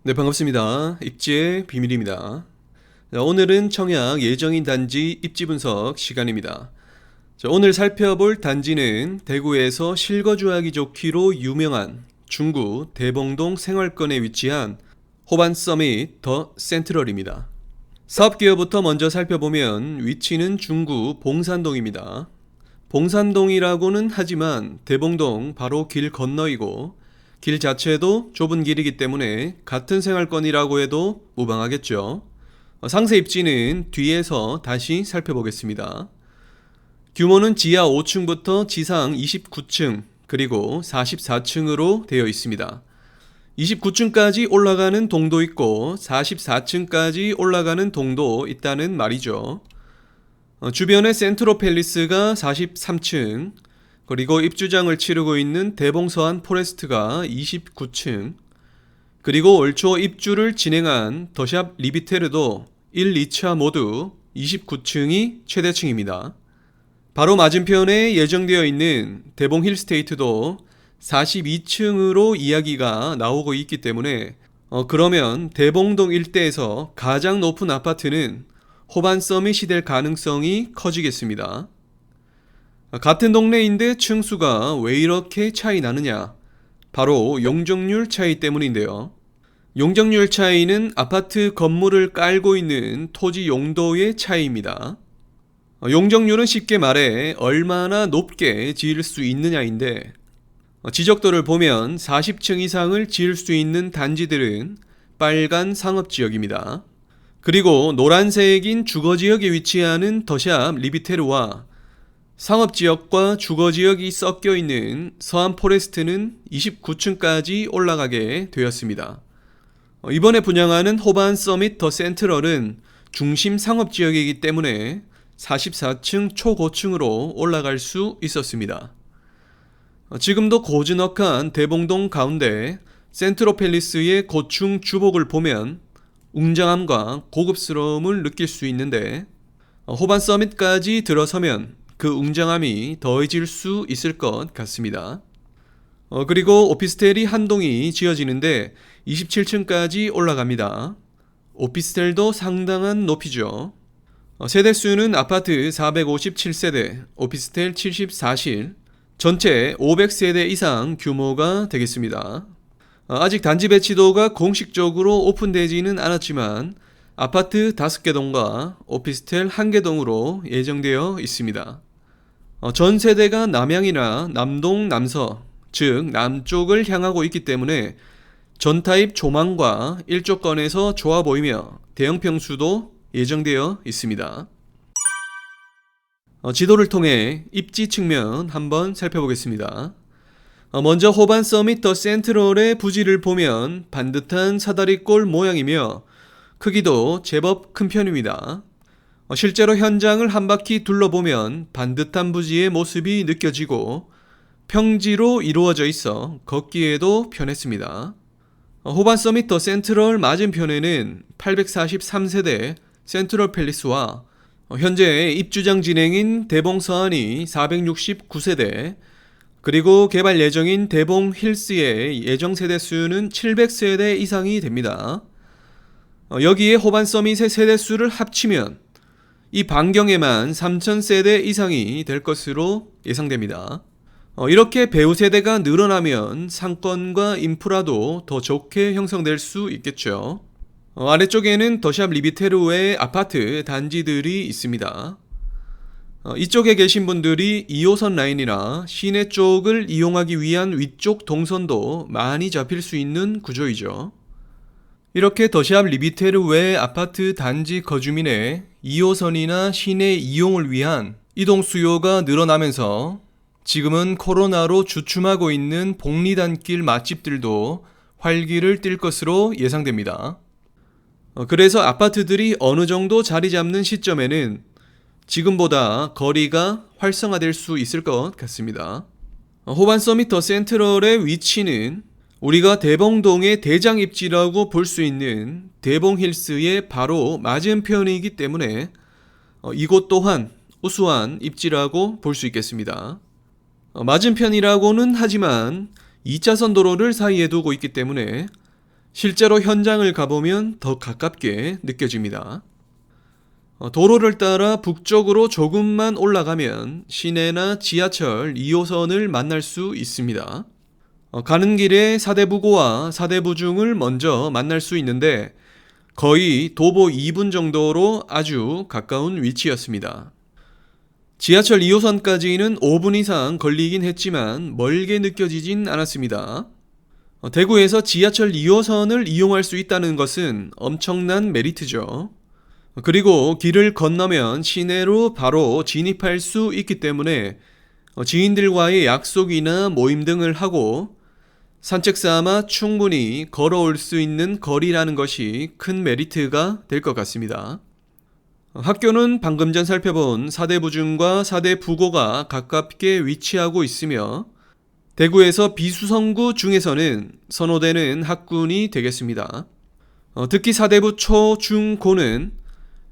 네, 반갑습니다. 입지의 비밀입니다. 자, 오늘은 청약 예정인 단지 입지 분석 시간입니다. 자, 오늘 살펴볼 단지는 대구에서 실거주하기 좋기로 유명한 중구 대봉동 생활권에 위치한 호반 서밋 더 센트럴입니다. 사업기여부터 먼저 살펴보면 위치는 중구 봉산동입니다. 봉산동이라고는 하지만 대봉동 바로 길 건너이고 길 자체도 좁은 길이기 때문에 같은 생활권이라고 해도 무방하겠죠. 상세 입지는 뒤에서 다시 살펴보겠습니다. 규모는 지하 5층부터 지상 29층 그리고 44층으로 되어 있습니다. 29층까지 올라가는 동도 있고 44층까지 올라가는 동도 있다는 말이죠. 주변에 센트로 팰리스가 43층, 그리고 입주장을 치르고 있는 대봉서안 포레스트가 29층, 그리고 올 초 입주를 진행한 더샵 리비테르도 1, 2차 모두 29층이 최대층입니다. 바로 맞은편에 예정되어 있는 대봉 힐스테이트도 42층으로 이야기가 나오고 있기 때문에 그러면 대봉동 일대에서 가장 높은 아파트는 호반 서밋이 될 가능성이 커지겠습니다. 같은 동네인데 층수가 왜 이렇게 차이 나느냐? 바로 용적률 차이 때문인데요. 용적률 차이는 아파트 건물을 깔고 있는 토지 용도의 차이입니다. 용적률은 쉽게 말해 얼마나 높게 지을 수 있느냐인데 지적도를 보면 40층 이상을 지을 수 있는 단지들은 빨간 상업지역입니다. 그리고 노란색인 주거지역에 위치하는 더샵 리비테르와 상업지역과 주거지역이 섞여 있는 서안 포레스트는 29층까지 올라가게 되었습니다. 이번에 분양하는 호반 서밋 더 센트럴은 중심 상업지역이기 때문에 44층 초고층으로 올라갈 수 있었습니다. 지금도 고즈넉한 대봉동 가운데 센트로 팰리스의 고층 주복을 보면 웅장함과 고급스러움을 느낄 수 있는데 호반 서밋까지 들어서면 그 웅장함이 더해질 수 있을 것 같습니다. 그리고 오피스텔이 한 동이 지어지는데 27층까지 올라갑니다. 오피스텔도 상당한 높이죠. 세대수는 아파트 457세대, 오피스텔 74실, 전체 500세대 이상 규모가 되겠습니다. 아직 단지 배치도가 공식적으로 오픈되지는 않았지만 아파트 5개 동과 오피스텔 1개 동으로 예정되어 있습니다. 전 세대가 남향이나 남동, 남서, 즉 남쪽을 향하고 있기 때문에 전타입 조망과 일조권에서 좋아 보이며 대형 평수도 예정되어 있습니다. 지도를 통해 입지 측면 한번 살펴보겠습니다. 먼저 호반 서밋 더 센트럴의 부지를 보면 반듯한 사다리꼴 모양이며 크기도 제법 큰 편입니다. 실제로 현장을 한 바퀴 둘러보면 반듯한 부지의 모습이 느껴지고 평지로 이루어져 있어 걷기에도 편했습니다. 호반 서밋 더 센트럴 맞은편에는 843세대 센트럴 팰리스와 현재 입주장 진행인 대봉 서안이 469세대, 그리고 개발 예정인 대봉 힐스의 예정 세대 수는 700세대 이상이 됩니다. 여기에 호반 서밋의 세대 수를 합치면 이 반경에만 3000세대 이상이 될 것으로 예상됩니다. 이렇게 배우 세대가 늘어나면 상권과 인프라도 더 좋게 형성될 수 있겠죠. 아래쪽에는 더샵 리비테르 외 아파트 단지들이 있습니다. 이쪽에 계신 분들이 2호선 라인이나 시내 쪽을 이용하기 위한 위쪽 동선도 많이 잡힐 수 있는 구조이죠. 이렇게 더샵 리비테르 외 아파트 단지 거주민의 2호선이나 시내 이용을 위한 이동 수요가 늘어나면서 지금은 코로나로 주춤하고 있는 복리단길 맛집들도 활기를 띨 것으로 예상됩니다. 그래서 아파트들이 어느 정도 자리 잡는 시점에는 지금보다 거리가 활성화될 수 있을 것 같습니다. 호반 서밋 더 센트럴의 위치는 우리가 대봉동의 대장 입지라고 볼 수 있는 대봉 힐스의 바로 맞은편이기 때문에 이곳 또한 우수한 입지라고 볼 수 있겠습니다. 맞은편이라고는 하지만 2차선 도로를 사이에 두고 있기 때문에 실제로 현장을 가보면 더 가깝게 느껴집니다. 도로를 따라 북쪽으로 조금만 올라가면 시내나 지하철 2호선을 만날 수 있습니다. 가는 길에 사대부고와 사대부중을 먼저 만날 수 있는데 거의 도보 2분 정도로 아주 가까운 위치였습니다. 지하철 2호선까지는 5분 이상 걸리긴 했지만 멀게 느껴지진 않았습니다. 대구에서 지하철 2호선을 이용할 수 있다는 것은 엄청난 메리트죠. 그리고 길을 건너면 시내로 바로 진입할 수 있기 때문에 지인들과의 약속이나 모임 등을 하고 산책 삼아 충분히 걸어올 수 있는 거리라는 것이 큰 메리트가 될 것 같습니다. 학교는 방금 전 살펴본 사대부중과 사대부고가 가깝게 위치하고 있으며 대구에서 비수성구 중에서는 선호되는 학군이 되겠습니다. 특히 사대부 초, 중, 고는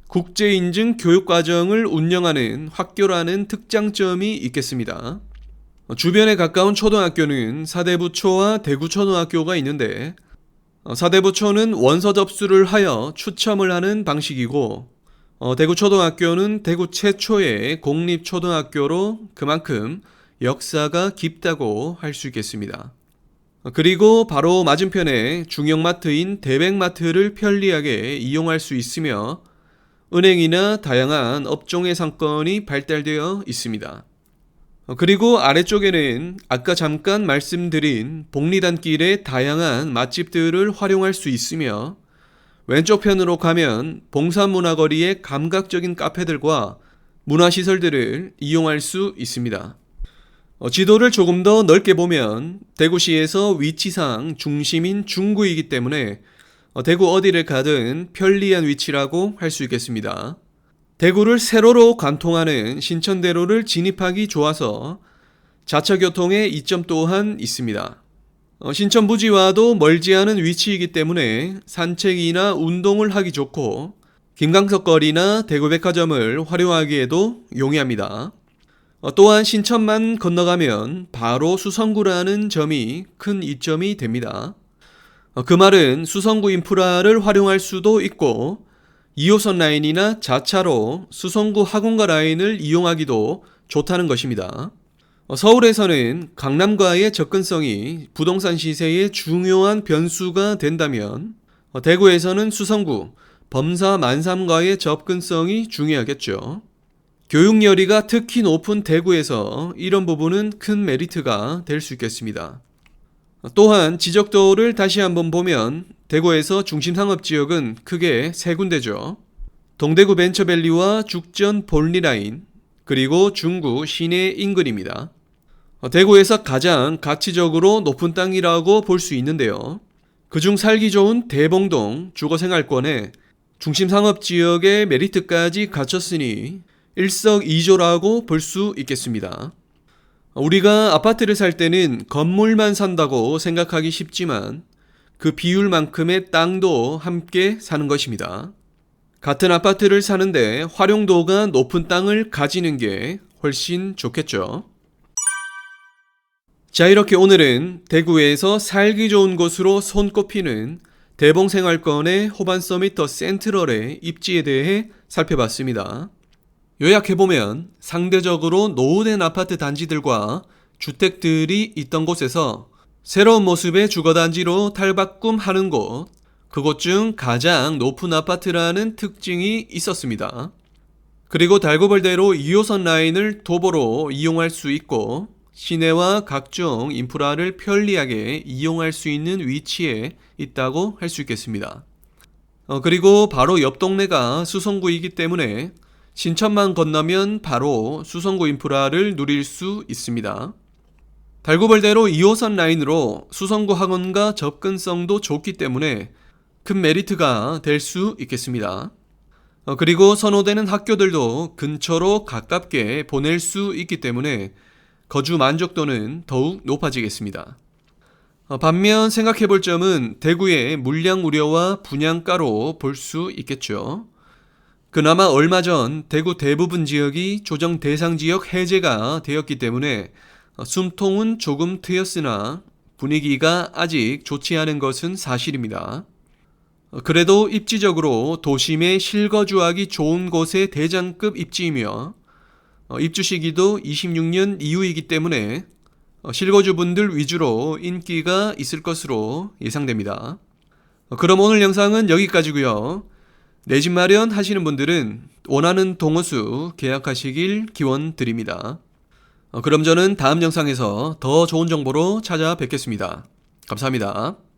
국제인증 교육과정을 운영하는 학교라는 특장점이 있겠습니다. 주변에 가까운 초등학교는 사대부초와 대구초등학교가 있는데 사대부초는 원서 접수를 하여 추첨을 하는 방식이고 대구초등학교는 대구 최초의 공립초등학교로 그만큼 역사가 깊다고 할 수 있겠습니다. 그리고 바로 맞은편에 중형마트인 대백마트를 편리하게 이용할 수 있으며 은행이나 다양한 업종의 상권이 발달되어 있습니다. 그리고 아래쪽에는 아까 잠깐 말씀드린 복리단길의 다양한 맛집들을 활용할 수 있으며 왼쪽 편으로 가면 봉산문화거리의 감각적인 카페들과 문화시설들을 이용할 수 있습니다. 지도를 조금 더 넓게 보면 대구시에서 위치상 중심인 중구이기 때문에 대구 어디를 가든 편리한 위치라고 할 수 있겠습니다. 대구를 세로로 관통하는 신천대로를 진입하기 좋아서 자차교통의 이점 또한 있습니다. 신천 부지와도 멀지 않은 위치이기 때문에 산책이나 운동을 하기 좋고 김강석 거리나 대구백화점을 활용하기에도 용이합니다. 또한 신천만 건너가면 바로 수성구라는 점이 큰 이점이 됩니다. 그 말은 수성구 인프라를 활용할 수도 있고 2호선 라인이나 자차로 수성구 학원가 라인을 이용하기도 좋다는 것입니다. 서울에서는 강남과의 접근성이 부동산 시세의 중요한 변수가 된다면 대구에서는 수성구, 범사 만삼과의 접근성이 중요하겠죠. 교육열의가 특히 높은 대구에서 이런 부분은 큰 메리트가 될 수 있겠습니다. 또한 지적도를 다시 한번 보면 대구에서 중심상업지역은 크게 세 군데죠. 동대구 벤처밸리와 죽전 볼리라인, 그리고 중구 시내 인근입니다. 대구에서 가장 가치적으로 높은 땅이라고 볼 수 있는데요. 그중 살기 좋은 대봉동 주거생활권에 중심상업지역의 메리트까지 갖췄으니 일석이조라고 볼 수 있겠습니다. 우리가 아파트를 살 때는 건물만 산다고 생각하기 쉽지만 그 비율만큼의 땅도 함께 사는 것입니다. 같은 아파트를 사는데 활용도가 높은 땅을 가지는 게 훨씬 좋겠죠. 자, 이렇게 오늘은 대구에서 살기 좋은 곳으로 손꼽히는 대봉생활권의 호반서밋 더 센트럴의 입지에 대해 살펴봤습니다. 요약해보면 상대적으로 노후된 아파트 단지들과 주택들이 있던 곳에서 새로운 모습의 주거단지로 탈바꿈하는 곳, 그곳 중 가장 높은 아파트라는 특징이 있었습니다. 그리고 달구벌대로 2호선 라인을 도보로 이용할 수 있고 시내와 각종 인프라를 편리하게 이용할 수 있는 위치에 있다고 할 수 있겠습니다. 그리고 바로 옆 동네가 수성구이기 때문에 신천만 건너면 바로 수성구 인프라를 누릴 수 있습니다. 달구벌대로 2호선 라인으로 수성구 학원과 접근성도 좋기 때문에 큰 메리트가 될 수 있겠습니다. 그리고 선호되는 학교들도 근처로 가깝게 보낼 수 있기 때문에 거주 만족도는 더욱 높아지겠습니다. 반면 생각해 볼 점은 대구의 물량 우려와 분양가로 볼 수 있겠죠. 그나마 얼마 전 대구 대부분 지역이 조정 대상 지역 해제가 되었기 때문에 숨통은 조금 트였으나 분위기가 아직 좋지 않은 것은 사실입니다. 그래도 입지적으로 도심에 실거주하기 좋은 곳의 대장급 입지이며 입주 시기도 26년 이후이기 때문에 실거주분들 위주로 인기가 있을 것으로 예상됩니다. 그럼 오늘 영상은 여기까지고요. 내 집 마련 하시는 분들은 원하는 동호수 계약하시길 기원드립니다. 그럼 저는 다음 영상에서 더 좋은 정보로 찾아뵙겠습니다. 감사합니다.